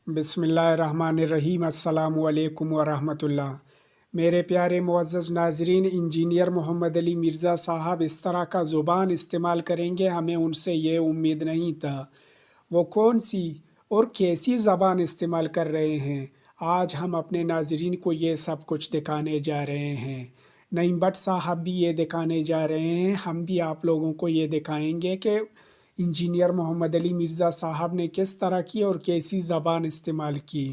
बिस्मिल्लाहिर्रहमानिर्रहीम। अस्सलामु अलैकुम वरहमतुल्लाह। मेरे प्यारे मुअज़्ज़ज़ नाज़रीन, इंजीनियर मोहम्मद अली मिर्ज़ा साहब इस तरह का ज़ुबान इस्तेमाल करेंगे, हमें उनसे ये उम्मीद नहीं था। वो कौन सी और कैसी ज़बान इस्तेमाल कर रहे हैं, आज हम अपने नाज़रीन को ये सब कुछ दिखाने जा रहे हैं। नईम भट्ट साहब भी ये दिखाने जा रहे हैं, हम भी आप लोगों को ये दिखाएंगे कि इंजीनियर मोहम्मद अली मिर्ज़ा साहब ने किस तरह की और कैसी ज़बान इस्तेमाल की।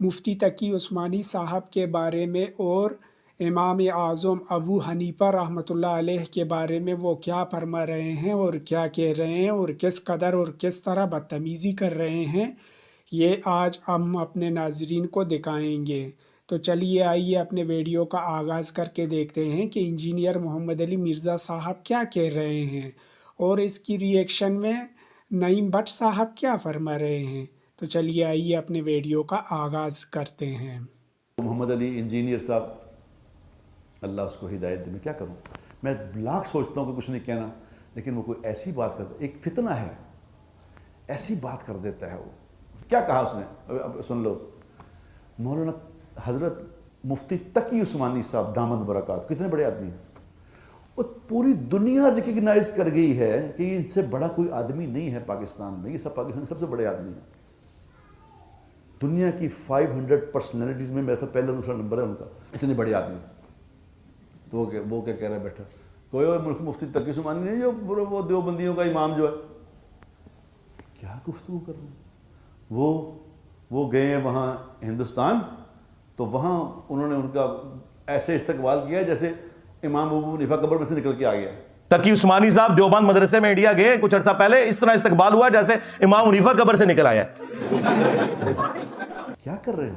मुफ्ती तकी उस्मानी साहब के बारे में और इमाम आज़म अबू हनीफा रहमतुल्लाह अलैह के बारे में वो क्या फरमा रहे हैं और क्या कह रहे हैं और किस कदर और किस तरह बदतमीज़ी कर रहे हैं, ये आज हम अपने नाज़रीन को दिखाएंगे। तो चलिए आइए अपने वीडियो का आगाज़ करके देखते हैं कि इंजीनियर मोहम्मद अली मिर्ज़ा साहब क्या कह रहे हैं और इसकी रिएक्शन में नईम भट्ट साहब क्या फरमा रहे हैं। तो चलिए आइए अपने वीडियो का आगाज़ करते हैं। मोहम्मद अली इंजीनियर साहब, अल्लाह उसको हिदायत दे। मैं क्या करूं, मैं लाख सोचता हूं कि कुछ नहीं कहना, लेकिन वो कोई ऐसी बात करता, एक फितना है, ऐसी बात कर देता है। वो क्या कहा उसने, अब सुन लो। मौलाना हजरत मुफ्ती तकी उस्मानी साहब दामद बरकत, कितने बड़े आदमी हैं, और पूरी दुनिया रिकग्नाइज कर गई है कि इनसे बड़ा कोई आदमी नहीं है पाकिस्तान में। ये सब पाकिस्तान के सबसे बड़े आदमी हैं। दुनिया की 500 पर्सनैलिटीज़ में मेरे ख्याल पहला दूसरा नंबर है उनका, इतने बड़े आदमी। तो वो क्या कह रहा है बैठा, कोई और मुफ्ती तकी उस्मानी नहीं जो वो देवबंदियों का इमाम जो है, क्या गुफ्तगू कर रहे हैं। वो गए हैं वहाँ हिंदुस्तान, तो वहाँ उन्होंने उनका ऐसे इस्तकबाल किया जैसे इमाम अबू हनीफा कब्र में से निकल के आ गया। तकी उस्मानी साहब देवबंद मदरसे में इंडिया गए कुछ अर्सा पहले, इस तरह इस्तकबाल हुआ जैसे इमाम हनीफा कब्र से निकल आया। क्या कर रहे हो।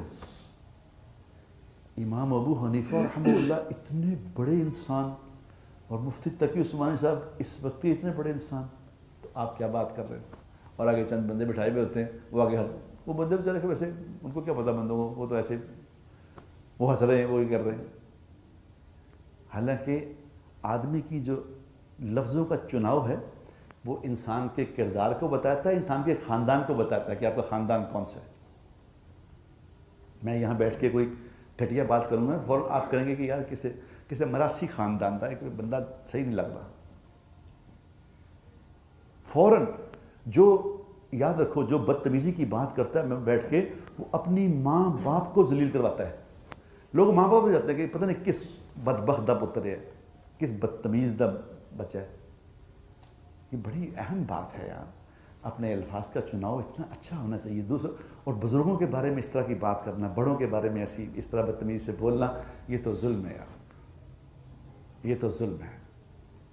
इमाम अबू हनीफा रहमतुल्लाह इतने बड़े इंसान, और मुफ्ती तकी उस्मानी साहब इस वक्त ही इतने बड़े इंसान, तो आप क्या बात कर रहे हो। और आगे चंद बंदे बिठाए हुए होते हैं, वो आगे हंस, वो बंदे बेचारे वैसे उनको क्या पता बंदों को, वो तो ऐसे वो हंस रहे हैं, वो ही कर रहे हैं। हालांकि आदमी की जो लफ्ज़ों का चुनाव है वो इंसान के किरदार को बताता है, इंसान के ख़ानदान को बताता है कि आपका ख़ानदान कौन सा है। मैं यहाँ बैठ के कोई घटिया बात करूँगा, फ़ौरन आप करेंगे कि यार किसे मरासी ख़ानदान था, एक बंदा सही नहीं लग रहा। फ़ौरन जो याद रखो, जो बदतमीज़ी की बात करता है मैं बैठ के, वो अपनी माँ बाप को जलील करवाता है। लोग माँ बाप हो जाते हैं कि पता नहीं किस बदबख्त दा पुत्र है, किस बदतमीज़ दा बच्चा है। ये बड़ी अहम बात है यार, अपने अल्फाज का चुनाव इतना अच्छा होना चाहिए। दूसरों और बुज़ुर्गों के बारे में इस तरह की बात करना, बड़ों के बारे में ऐसी इस तरह बदतमीज़ी से बोलना, ये तो जुल्म है यार, ये तो जुल्म है।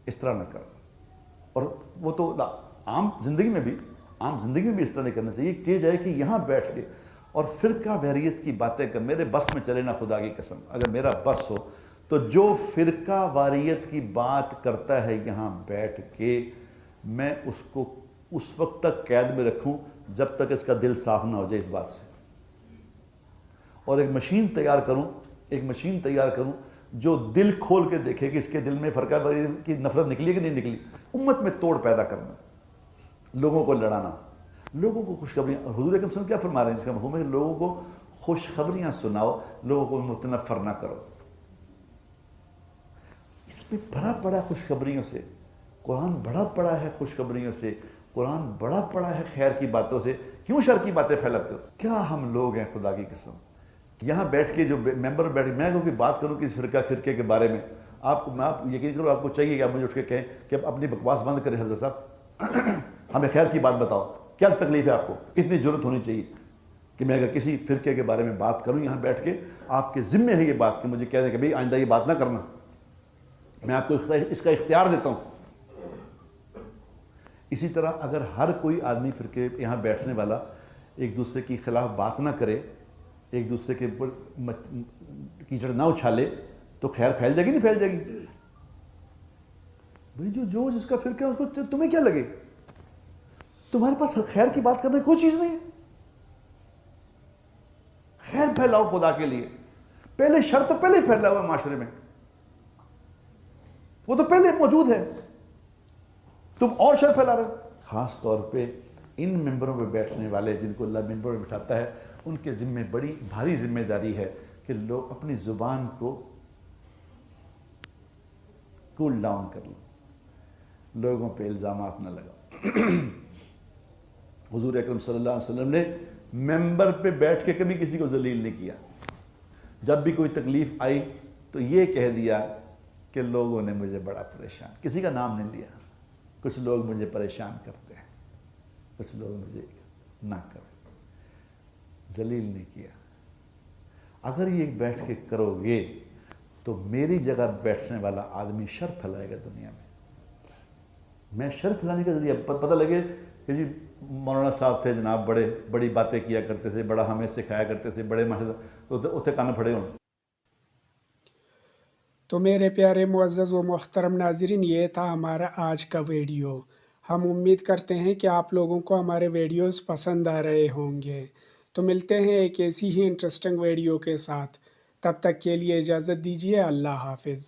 इस तरह ना करो। और वो तो आम जिंदगी में भी इस तरह नहीं करना चाहिए। एक चीज़ है कि यहाँ बैठ के और फ़िरका वैरियत की बातें कर, मेरे बस में चले ना, खुदा की कसम, अगर मेरा बस हो तो जो फ़िरका वारियत की बात करता है यहाँ बैठ के, मैं उसको उस वक्त तक कैद में रखूं जब तक इसका दिल साफ ना हो जाए इस बात से। और एक मशीन तैयार करूं जो दिल खोल के देखे कि इसके दिल में फ़िरका वारियत की नफरत निकली कि नहीं निकली। उम्मत में तोड़ पैदा करना, लोगों को लड़ाना, लोगों को खुशखबरियाँ। हुजूर अकरम सल्लल्लाहु अलैहि वसल्लम क्या फरमा रहे हैं, इसका मफ़हूम है लोगों को खुशखबरियाँ सुनाओ, लोगों को मुतनफ़र ना करो। इसमें भरा पड़ा खुशखबरियों से, कुरान भरा पड़ा है खुशखबरियों से, कुरान बड़ा पड़ा है खैर की बातों से। क्यों शर की बातें फैलाते हो। क्या हम लोग हैं खुदा की कसम। यहाँ बैठ के जो मेंबर बैठ, मैं कोई बात करूँ किस फिरके के बारे में, आप यकीन करो, आपको चाहिए कि आप मुझे उठ के कहें कि आप अपनी बकवास बंद करें हज़रत साहब, हमें खैर की बात बताओ, क्या तकलीफ है आपको। इतनी ज़रूरत होनी चाहिए कि मैं अगर किसी फ़िरके के बारे में बात करूँ यहाँ बैठ के, आपके ज़िम्मे है ये बात कि मुझे कह दें कि भाई आइंदा ये बात ना करना, मैं आपको इसका इख्तियार देता हूँ। इसी तरह अगर हर कोई आदमी फ़िरके यहाँ बैठने वाला एक दूसरे के ख़िलाफ़ बात ना करे, एक दूसरे के ऊपर कीचड़ ना उछाले, तो खैर फैल जाएगी नहीं फैल जाएगी। भाई जो जिसका फ़िरका है उसको तुम्हें क्या लगे, तुम्हारे पास खैर की बात करने की कोई चीज़ नहीं है। खैर फैलाओ खुदा के लिए। पहले शर तो पहले ही फैला हुआ माशरे में, वो तो पहले मौजूद है, तुम और शर फैला रहे हो। ख़ास तौर पे ان ممبروں پہ بیٹھنے والے جن کو اللہ ممبر پہ بٹھاتا ہے ان کے ذمے بڑی بھاری ذمہ داری ہے کہ لوگ اپنی زبان کو کول ڈاؤن کر لیں، لوگوں پہ الزامات نہ لگاؤ۔ حضور اکرم صلی اللہ علیہ وسلم نے ممبر پہ بیٹھ کے کبھی کسی کو ذلیل نہیں کیا۔ جب بھی کوئی تکلیف آئی تو یہ کہہ دیا کہ لوگوں نے مجھے بڑا پریشان، کسی کا نام نہیں لیا، کچھ لوگ مجھے پریشان کرتے ہیں، کچھ لوگ مجھے نہ کریں، ذلیل نہیں کیا۔ اگر یہ بیٹھ کے کرو گے تو میری جگہ بیٹھنے والا آدمی شر پھیلائے گا دنیا میں شر پھیلانے کا ذریعہ پتہ لگے کہ جی مولانا صاحب تھے جناب، بڑی باتیں کیا کرتے تھے، بڑا ہمیں سکھایا کرتے تھے، بڑے ماشاءاللہ، تو اتنے کان پھڑے ہوں۔ تو میرے پیارے معزز و محترم ناظرین، یہ تھا ہمارا آج کا ویڈیو۔ ہم امید کرتے ہیں کہ آپ لوگوں کو ہمارے ویڈیوز پسند آ رہے ہوں گے۔ تو ملتے ہیں ایک ایسی ہی انٹرسٹنگ ویڈیو کے ساتھ، تب تک کے لیے اجازت دیجیے۔ اللہ حافظ۔